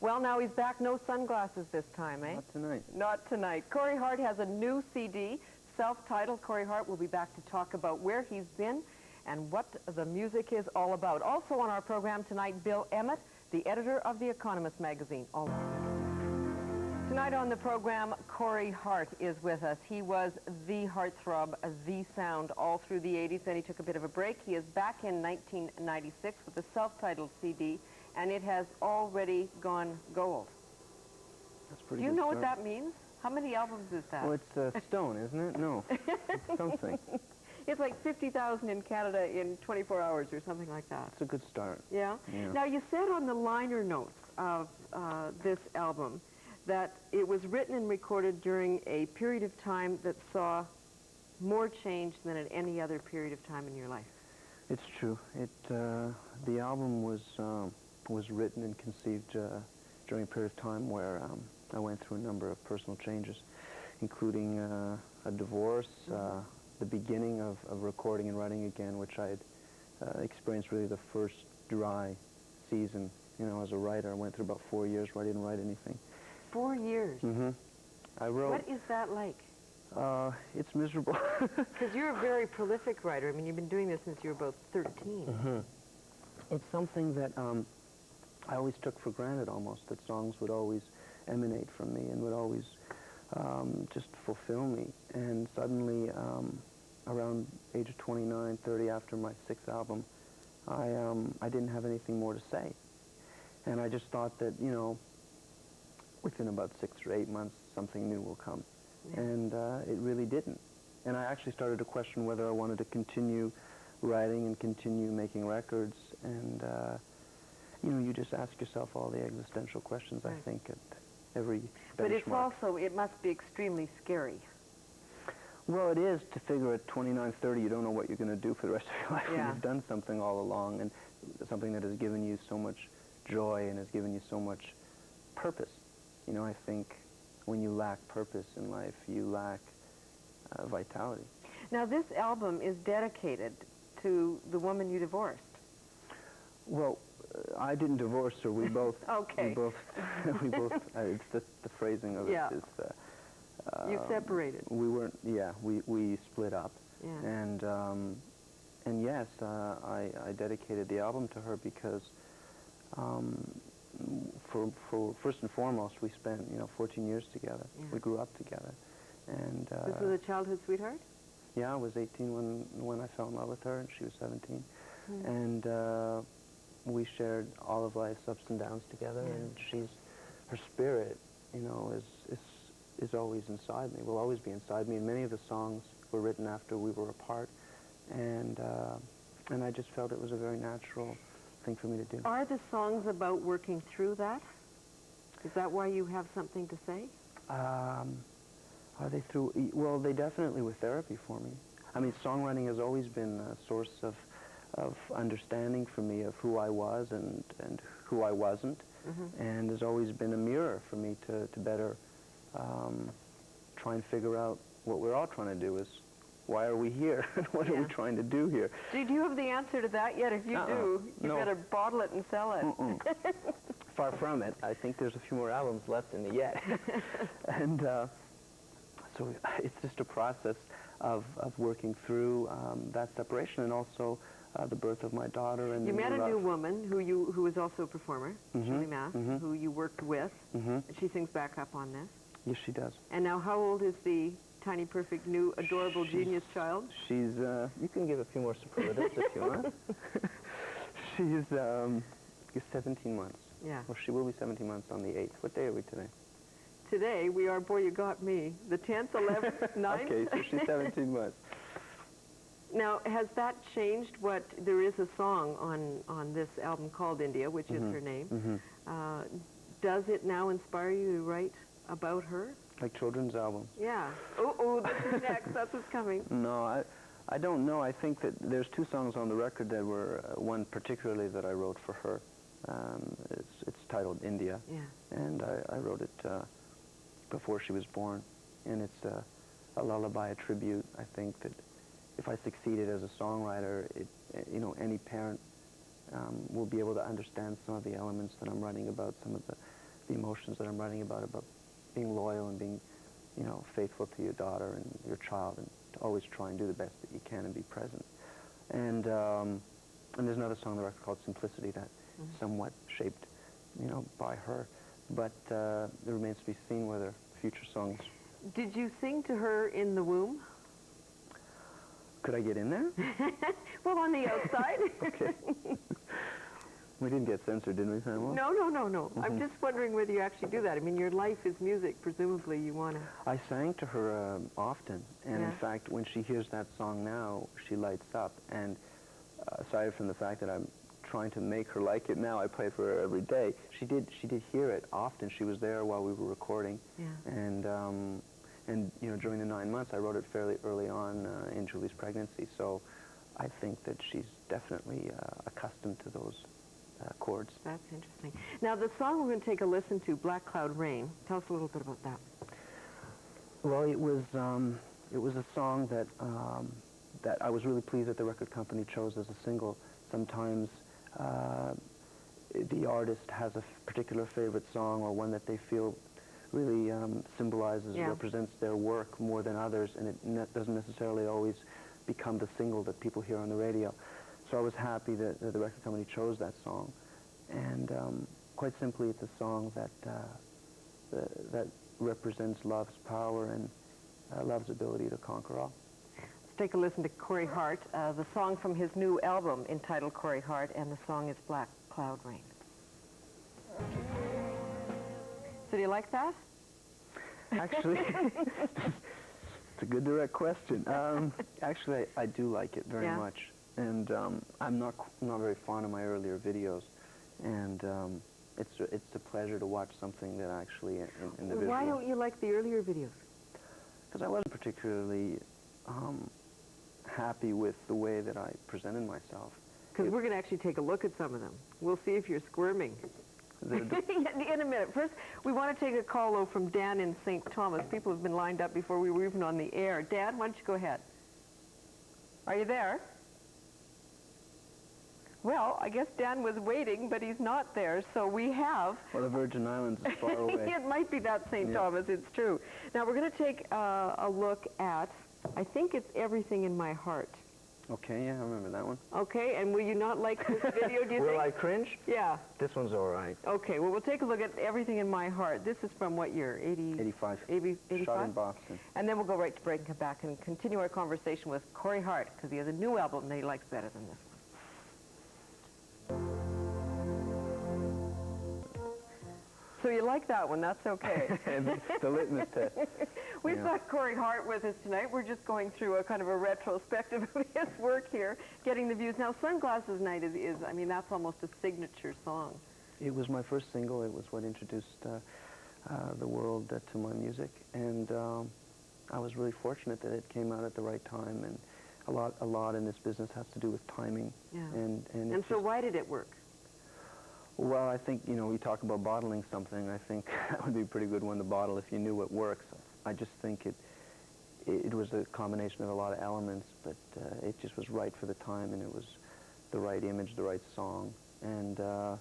Well, now he's back, no sunglasses this time, eh? Not tonight. Not tonight. Corey Hart has a new CD, self-titled. Corey Hart will be back to talk about where he's been and what the music is all about. Also on our program tonight, Bill Emmett, the editor of The Economist magazine. Tonight on the program, Corey Hart is with us. He was the heartthrob, the sound all through the 80s. Then he took a bit of a break. He is back in 1996 with a self-titled CD, and it has already gone gold. That's pretty Do you good know start. what that means? How many albums is that? Well, it's a stone, isn't it? No, it's something. It's like 50,000 in Canada in 24 hours or something like that. It's a good start. Yeah? Yeah. Now, you said on the liner notes of this album that it was written and recorded during a period of time that saw more change than at any other period of time in your life. It's true. The album was written and conceived during a period of time where I went through a number of personal changes, including a divorce, the beginning of recording and writing again, which I had experienced really the first dry season, you know, as a writer. I went through about 4 years where I didn't write anything. 4 years? Mm-hmm. I wrote... What is that like? It's miserable. Because you're a very prolific writer. I mean, you've been doing this since you were about 13. Mm-hmm. It's something that I always took for granted almost, that songs would always emanate from me and would always just fulfill me. And suddenly, around age of 29, 30, after my 6th album, I didn't have anything more to say. And I just thought that, you know, within about 6 or 8 months, something new will come. Yeah. And it really didn't. And I actually started to question whether I wanted to continue writing and continue making records. And, you know, you just ask yourself all the existential questions, right. I think, at every benchmark. But it's also, it must be extremely scary. Well, it is to figure at 29, 30, you don't know what you're going to do for the rest of your life. Yeah. When you've done something all along, and something that has given you so much joy and has given you so much purpose. You know, I think when you lack purpose in life, you lack vitality. Now, this album is dedicated to the woman you divorced. Well, I didn't divorce her. We both. Okay. We both. It's the phrasing of yeah. it is. You separated. We weren't. Yeah, we split up. Yeah. And yes, I dedicated the album to her because. For first and foremost, we spent 14 years together. Yeah. We grew up together, and this was a childhood sweetheart. Yeah, I was 18 when I fell in love with her, and she was 17, and we shared all of life's ups and downs together. Yeah. And her spirit, is always inside me. Will always be inside me. And many of the songs were written after we were apart, and I just felt it was a very natural thing for me to do. Are the songs about working through that? Is that why you have something to say? Are they through? Well, they definitely were therapy for me. I mean, songwriting has always been a source of understanding for me of who I was and who I wasn't, and has always been a mirror for me to better try and figure out what we're all trying to do is, why are we here? What are we trying to do here? Do you have the answer to that yet? If you do, you better bottle it and sell it. Far from it. I think there's a few more albums left in me yet. And so it's just a process of working through that separation, and also the birth of my daughter. And you met a new woman who is also a performer, Shirley Mass, who you worked with. And she sings back up on this. Yes, she does. And now, how old is the tiny, perfect, new, adorable genius child? She's, you can give a few more superlatives if you want. She's 17 months. Yeah. Well, she will be 17 months on the 8th. What day are we today? Today, we are, boy, you got me, the 10th, 11th, 9th. Okay, so she's 17 months. Now, has that changed what, there is a song on this album called India, which is her name. Does it now inspire you to write about her? Like children's albums? Yeah. Oh, this is next. That's what's coming. No, I don't know. I think that there's 2 songs on the record that were, one particularly that I wrote for her. It's titled India. Yeah. And I wrote it before she was born. And it's a lullaby, a tribute. I think that if I succeeded as a songwriter, any parent will be able to understand some of the elements that I'm writing about, some of the emotions that I'm writing about being loyal and being, you know, faithful to your daughter and your child, and to always try and do the best that you can and be present. And there's another song on the record called Simplicity that is somewhat shaped, you know, by her. But it remains to be seen whether future songs... Did you sing to her in the womb? Could I get in there? Well, on the outside. Okay. We didn't get censored, didn't we, Pamela? No. I'm just wondering whether you actually do that. I mean, your life is music. Presumably, you want to... I sang to her often, and in fact, when she hears that song now, she lights up. And aside from the fact that I'm trying to make her like it now, I play it for her every day. She did hear it often. She was there while we were recording, and you know, during the 9 months, I wrote it fairly early on in Julie's pregnancy. So I think that she's definitely accustomed to those chords. That's interesting. Now, the song we're going to take a listen to, Black Cloud Rain, tell us a little bit about that. Well, it was a song that that I was really pleased that the record company chose as a single. Sometimes the artist has a particular favorite song or one that they feel really symbolizes, represents their work more than others, and it doesn't necessarily always become the single that people hear on the radio. So I was happy that the record company chose that song, and quite simply, it's a song that represents love's power and love's ability to conquer all. Let's take a listen to Corey Hart, the song from his new album entitled Corey Hart, and the song is Black Cloud Rain. So do you like that? Actually, it's a good direct question. Actually, I do like it very much. And I'm not very fond of my earlier videos, and it's a pleasure to watch something that actually in the visual. Why don't you like the earlier videos? Because I wasn't particularly happy with the way that I presented myself. Because we're going to actually take a look at some of them. We'll see if you're squirming. In a minute. First, we want to take a call, though, from Dan in St. Thomas. People have been lined up before we were even on the air. Dan, why don't you go ahead? Are you there? Well, I guess Dan was waiting, but he's not there, so we have... Well, the Virgin Islands is far away. It might be that St. Thomas, it's true. Now, we're going to take a look at, I think it's Everything in My Heart. Okay, yeah, I remember that one. Okay, and will you not like this video, do you think? Will I cringe? Yeah. This one's all right. Okay, well, we'll take a look at Everything in My Heart. This is from what year? 85. 85? Shot in Boston. And then we'll go right to break and come back and continue our conversation with Corey Hart, because he has a new album that he likes better than this one. So you like that one, that's okay. The litmus test. We've got Corey Hart with us tonight. We're just going through a kind of a retrospective of his work here, getting the views. Now, Sunglasses Night is I mean, that's almost a signature song. It was my first single. It was what introduced the world to my music, and I was really fortunate that it came out at the right time, and a lot in this business has to do with timing. Yeah. And so why did it work? Well, I think, you know, we talk about bottling something. I think that would be a pretty good one to bottle if you knew what works. I just think it was a combination of a lot of elements, but it just was right for the time, and it was the right image, the right song, and the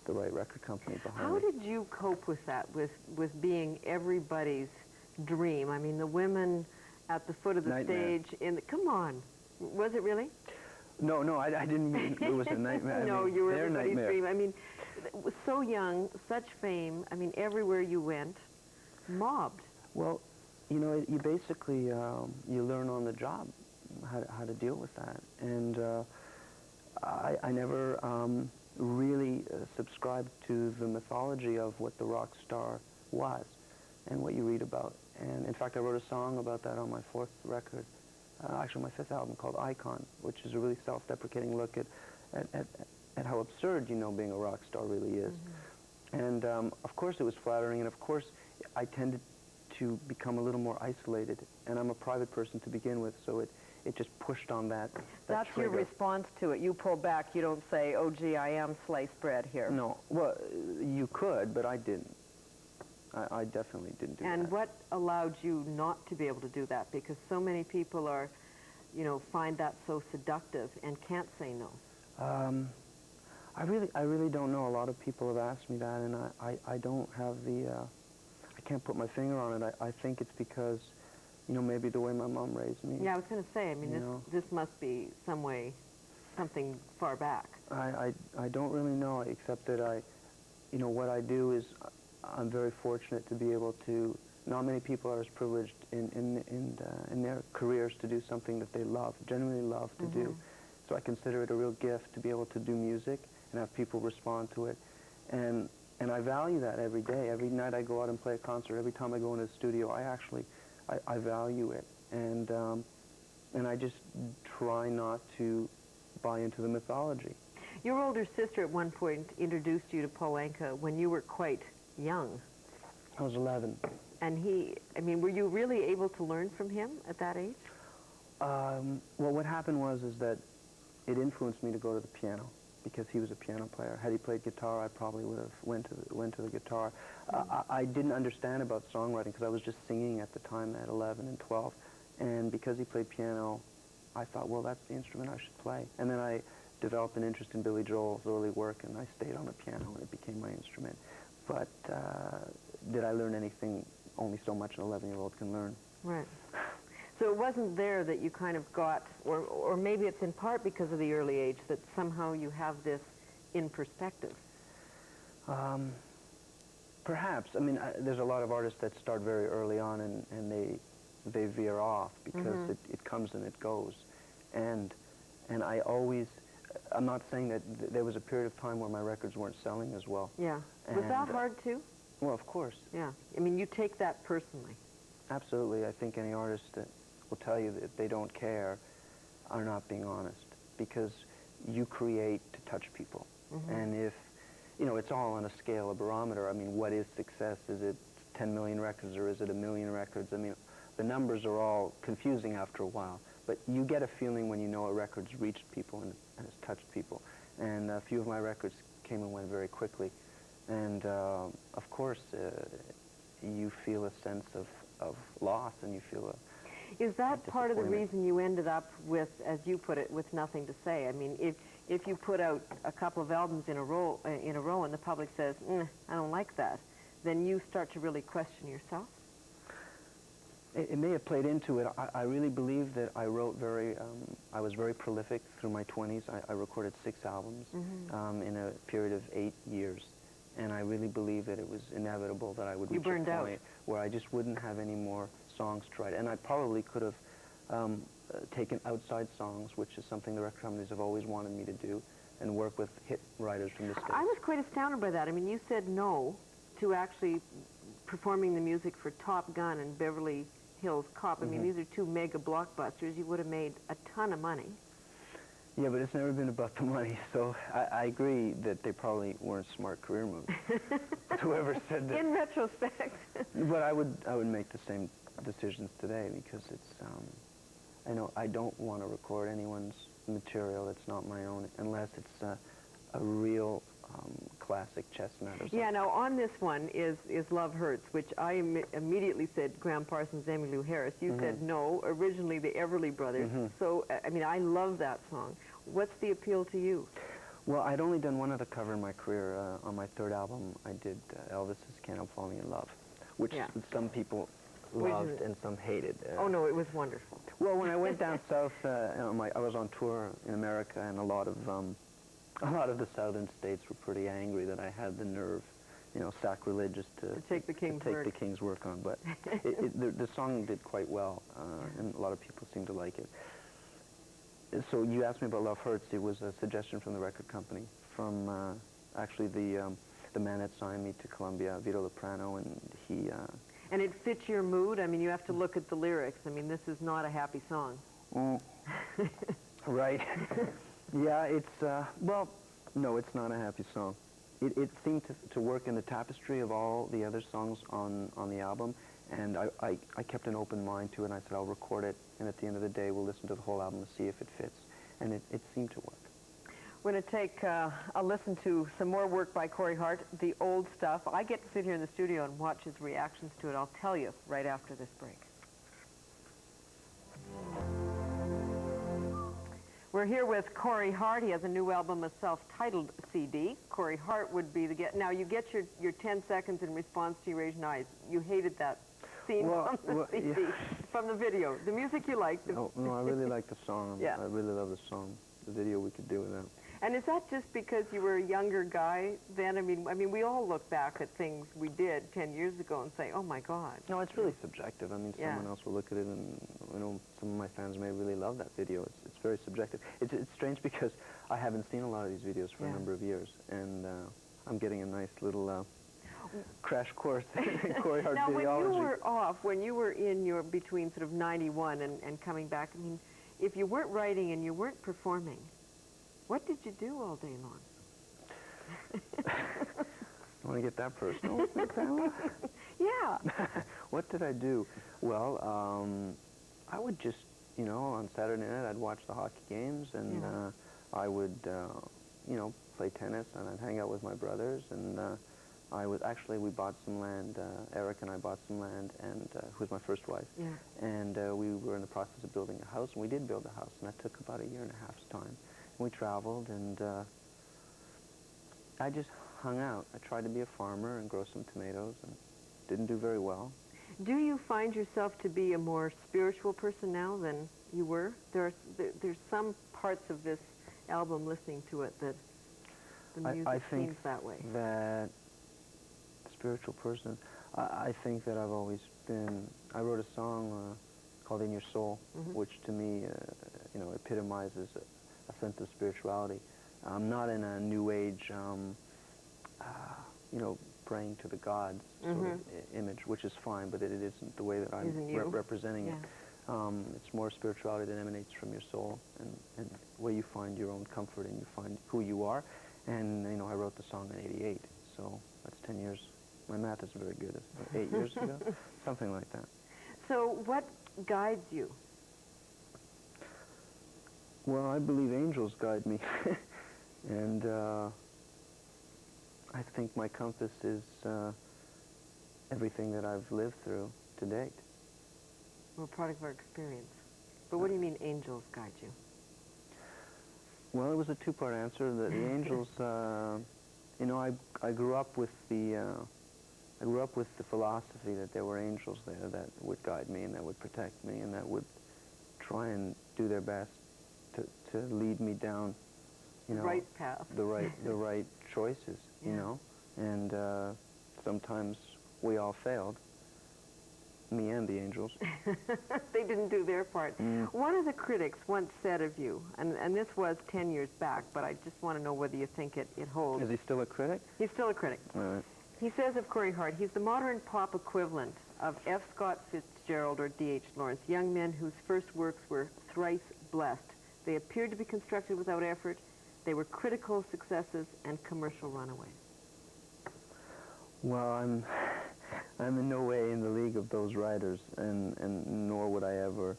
right record company behind it. How did you cope with that, with being everybody's dream? I mean, the women at the foot of the Nightmare. stage, come on. Was it really? No, I didn't mean it was a nightmare. No, I mean, you were their everybody's nightmare. dream. I mean, so young, such fame. I mean, everywhere you went, mobbed. Well, you know, you basically, you learn on the job how to deal with that. And I never really subscribed to the mythology of what the rock star was and what you read about. And in fact, I wrote a song about that on my fourth record. Actually my fifth album, called Icon, which is a really self-deprecating look at how absurd, you know, being a rock star really is. Mm-hmm. And of course it was flattering, and of course I tended to become a little more isolated, and I'm a private person to begin with, so it just pushed on that That's trigger. your response to it. You pull back, you don't say, oh gee, I am sliced bread here. No, well, you could, but I didn't. I definitely didn't do that. And what allowed you not to be able to do that? Because so many people find that so seductive and can't say no. I really don't know. A lot of people have asked me that, and I don't have the, I can't put my finger on it. I think it's because, you know, maybe the way my mom raised me. Yeah, I was going to say, I mean, this must be something far back. I don't really know, except that you know, what I do is I'm very fortunate to be able to, not many people are as privileged in their careers to do something that they love, genuinely love to do. So I consider it a real gift to be able to do music and have people respond to it. And I value that every day. Every night I go out and play a concert, every time I go into the studio, I value it. And I just try not to buy into the mythology. Your older sister at one point introduced you to Paul Anka when you were quite young. I was 11. And I mean, were you really able to learn from him at that age? Well, what happened was that it influenced me to go to the piano, because he was a piano player. Had he played guitar, I probably would have went to the guitar. I didn't understand about songwriting because I was just singing at the time at 11 and 12. And because he played piano, I thought, well, that's the instrument I should play. And then I developed an interest in Billy Joel's early work, and I stayed on the piano, and it became my instrument. But did I learn anything? Only so much an 11-year-old can learn. Right. So it wasn't there that you kind of got, or maybe it's in part because of the early age, that somehow you have this in perspective. Perhaps. I mean, there's a lot of artists that start very early on, and they veer off because it comes and it goes. And I always, I'm not saying that there was a period of time where my records weren't selling as well. Yeah. Was that hard too? Well, of course. Yeah. I mean, you take that personally. Absolutely. I think any artist that will tell you that they don't care are not being honest, because you create to touch people. And if, you know, it's all on a scale, a barometer. I mean, what is success? Is it 10 million records or is it 1 million records? I mean, the numbers are all confusing after a while, but you get a feeling when you know a record's reached people and has touched people. And a few of my records came and went very quickly. And of course, you feel a sense of loss, and you feel Is that part of the reason you ended up with, as you put it, with nothing to say? I mean, if you put out a couple of albums in a row and the public says, I don't like that, then you start to really question yourself? It may have played into it. I really believe that I wrote I was very prolific through my 20s. I recorded 6 albums in a period of 8 years. And I really believe that it was inevitable that I would reach a point where I just wouldn't have any more songs to write. And I probably could have taken outside songs, which is something the record companies have always wanted me to do, and work with hit writers from the States. I was quite astounded by that. I mean, you said no to actually performing the music for Top Gun and Beverly Hills Cop. I mean, these are 2 mega blockbusters. You would have made a ton of money. Yeah, but it's never been about the money, so I agree that they probably weren't smart career moves. Whoever said that. In retrospect. But I would make the same decisions today, because it's, I don't want to record anyone's material that's not my own, unless it's a real classic chestnut or something. Yeah, now on this one is Love Hurts, which I immediately said Graham Parsons, Emmylou Harris. You said no, originally the Everly Brothers. So, I mean, I love that song. What's the appeal to you? Well, I'd only done one other cover in my career. On my 3rd album, I did Elvis's Can't Help Falling in Love, which some people loved and some hated. Oh, no, it was wonderful. Well, when I went down south, I was on tour in America, and a lot of the southern states were pretty angry that I had the nerve, you know, sacrilegious to take the King's work on. But the song did quite well, and a lot of people seemed to like it. So you asked me about Love Hurts. It was a suggestion from the record company, from actually the man that signed me to Columbia, Vito Loprano, and he... And it fits your mood? I mean, you have to look at the lyrics. I mean, this is not a happy song. Right. Yeah, it's, well, no, it's not a happy song. It seemed to work in the tapestry of all the other songs on the album, and I kept an open mind to it, and I said, I'll record it, and at the end of the day, we'll listen to the whole album and see if it fits. And it seemed to work. We're going to take a listen to some more work by Corey Hart, the old stuff. I get to sit here in the studio and watch his reactions to it. I'll tell you right after this break. We're here with Corey Hart. He has a new album, a self-titled CD. Corey Hart would be the guest. Now, you get your 10 seconds in response to your Asian eyes. You hated that scene from the CD, yeah. From the video. The music you liked. No, I really like the song. Yeah. I really love the song. The video we could do without. And is that just because you were a younger guy then? I mean, we all look back at things we did 10 years ago and say, oh, my God. No, it's really subjective. I mean, yeah. Someone else will look at it and, you know, some of my fans may really love that video. It's very subjective. It's strange because I haven't seen a lot of these videos for a number of years, and I'm getting a nice little crash course in Corey Hart videology. Now, when you were off, when you were in your, between sort of 91 and coming back, I mean, if you weren't writing and you weren't performing, what did you do all day long? I want to get that personal, Pamela? Yeah. What did I do? Well, I would just, you know, on Saturday night I'd watch the hockey games, and I would, you know, play tennis, and I'd hang out with my brothers, and we bought some land, Eric and I bought some land, and who was my first wife, and we were in the process of building a house, and we did build a house, and that took about 1.5 years' time. We traveled, and I just hung out. I tried to be a farmer and grow some tomatoes, and didn't do very well. Do you find yourself to be a more spiritual person now than you were? There's some parts of this album, listening to it, that the music seems that way. That spiritual person, I think that I've always been. I wrote a song called "In Your Soul," which to me, you know, epitomizes a sense of spirituality. I'm not in a new age, you know, praying to the gods sort of image, which is fine, but it isn't the way that I'm representing it. It's more spirituality that emanates from your soul, and where you find your own comfort and you find who you are. And, you know, I wrote the song in '88, so that's 10 years. My math is very good. It's 8 years ago, something like that. So what guides you? Well, I believe angels guide me, and I think my compass is everything that I've lived through to date. Well, part of our experience. But what do you mean angels guide you? Well, it was a two-part answer. The angels, you know, I grew up with the philosophy that there were angels there that would guide me and that would protect me and that would try and do their best to lead me down, you know, right path, the right choices, you know, and sometimes we all failed, me and the angels. They didn't do their part. One of the critics once said of you, and this was 10 years back, but I just want to know whether you think it holds. Is he still a critic? He's still a critic. All right. He says of Corey Hart, he's the modern pop equivalent of F. Scott Fitzgerald or D.H. Lawrence, young men whose first works were thrice blessed. They appeared to be constructed without effort. They were critical successes and commercial runaways. Well, I'm in no way in the league of those writers, and nor would I ever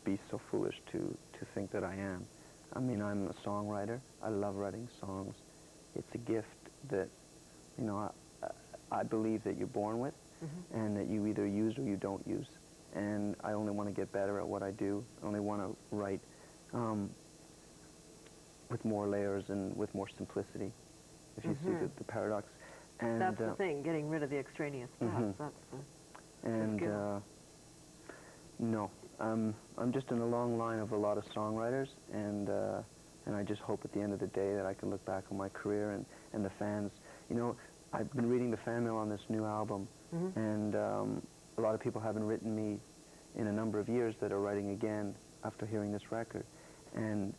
be so foolish to think that I am. I mean, I'm a songwriter. I love writing songs. It's a gift that, you know, I believe that you're born with, and that you either use or you don't use. And I only want to get better at what I do. I only want to write with more layers and with more simplicity, if you see the paradox. And that's the thing, getting rid of the extraneous stuff. That's the skill. No, I'm just in a long line of a lot of songwriters, and I just hope at the end of the day that I can look back on my career and the fans. You know, I've been reading the fan mail on this new album, and a lot of people haven't written me in a number of years that are writing again after hearing this record. And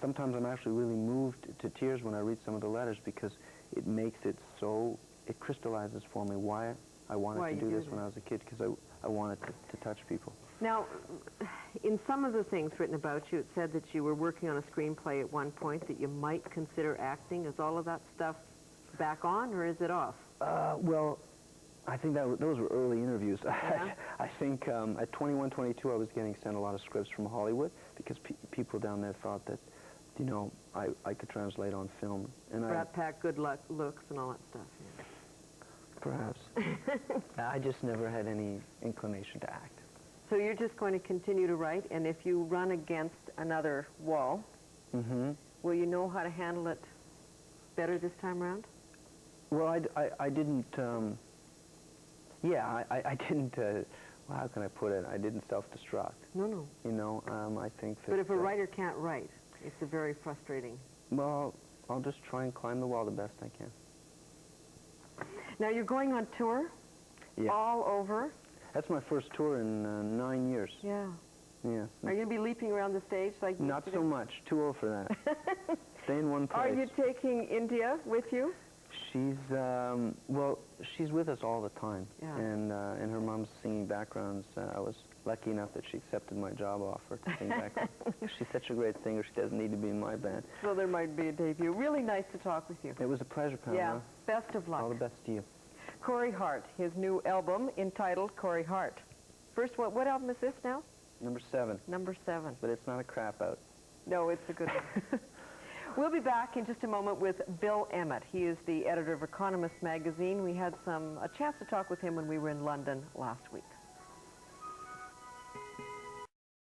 sometimes I'm actually really moved to tears when I read some of the letters, because it makes it so, it crystallizes for me why I wanted to do this when I was a kid, because I wanted to touch people. Now, in some of the things written about you, it said that you were working on a screenplay at one point, that you might consider acting. Is all of that stuff back on, or is it off? Well, I think those were early interviews. Yeah. I think at 21, 22, I was getting sent a lot of scripts from Hollywood, because people down there thought that, you know, I could translate on film. And Brat Pack, good luck, looks, and all that stuff. Yeah. Perhaps. I just never had any inclination to act. So you're just going to continue to write, and if you run against another wall, will you know how to handle it better this time around? Well, I didn't, yeah, I didn't, well, how can I put it? I didn't self-destruct. No. You know, I think that... But if a writer can't write, it's a very frustrating... Well, I'll just try and climb the wall the best I can. Now, you're going on tour all over. That's my first tour in 9 years. Yeah. Yeah. Are you going to be leaping around the stage like you Not used to so do? much. Too old for that. Stay in one place. Are you taking India with you? She's, well, she's with us all the time. Yeah. And in her mom's singing backgrounds, I was lucky enough that she accepted my job offer to sing background. She's such a great singer, she doesn't need to be in my band. So there might be a debut. Really nice to talk with you. It was a pleasure, Pamela. Yeah. Best of luck. All the best to you. Corey Hart, his new album entitled Corey Hart. First, what album is this now? Number 7. Number 7. But it's not a crap out. No, it's a good one. We'll be back in just a moment with Bill Emmett. He is the editor of Economist magazine. We had a chance to talk with him when we were in London last week.